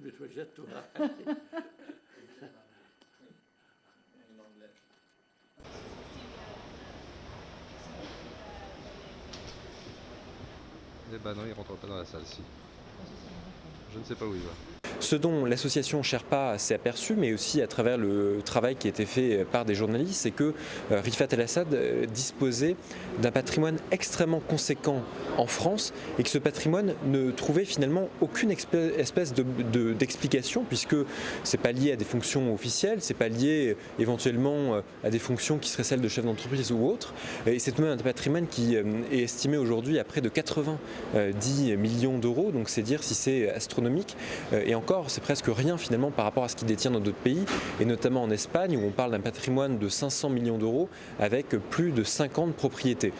كلمة وجدتها. Eh ben non, il rentre pas dans la salle, si. Je ne sais pas où il va. Ce dont l'association Sherpa s'est aperçue, mais aussi à travers le travail qui a été fait par des journalistes, c'est que Rifat El-Assad disposait d'un patrimoine extrêmement conséquent en France et que ce patrimoine ne trouvait finalement aucune espèce d'explication, puisque c'est pas lié à des fonctions officielles, c'est pas lié éventuellement à des fonctions qui seraient celles de chef d'entreprise ou autre. Et c'est tout de même un patrimoine qui est estimé aujourd'hui à près de 90 millions d'euros, donc c'est dire si c'est astronomique. Et encore, c'est presque rien finalement par rapport à ce qu'il détient dans d'autres pays, et notamment en Espagne où on parle d'un patrimoine de 500 millions d'euros avec plus de 50 propriétés.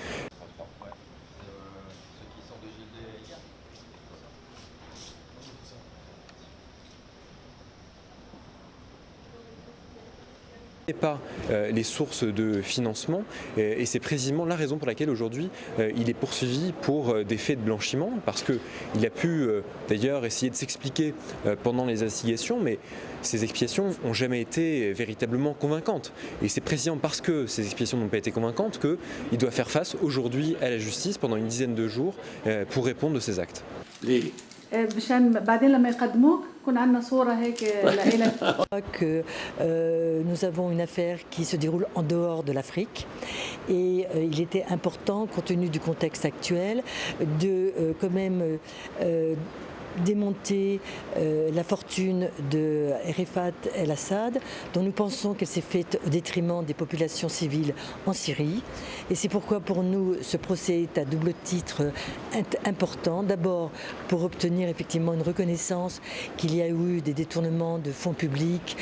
Pas les sources de financement, et c'est précisément la raison pour laquelle aujourd'hui il est poursuivi pour des faits de blanchiment, parce qu'il a pu d'ailleurs essayer de s'expliquer pendant les investigations, mais ces explications n'ont jamais été véritablement convaincantes, et c'est précisément parce que ces explications n'ont pas été convaincantes qu'il doit faire face aujourd'hui à la justice pendant une dizaine de jours pour répondre de ses actes. Que nous avons une affaire qui se déroule en dehors de l'Afrique, et il était important, compte tenu du contexte actuel, de quand même démonter la fortune de Rifat El-Assad, dont nous pensons qu'elle s'est faite au détriment des populations civiles en Syrie. Et c'est pourquoi pour nous ce procès est à double titre important. D'abord pour obtenir effectivement une reconnaissance qu'il y a eu des détournements de fonds publics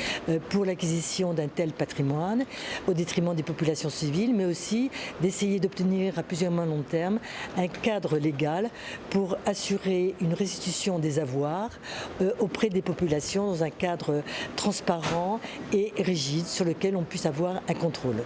pour l'acquisition d'un tel patrimoine au détriment des populations civiles, mais aussi d'essayer d'obtenir à plusieurs mois long terme un cadre légal pour assurer une restitution des avoirs auprès des populations dans un cadre transparent et rigide sur lequel on puisse avoir un contrôle.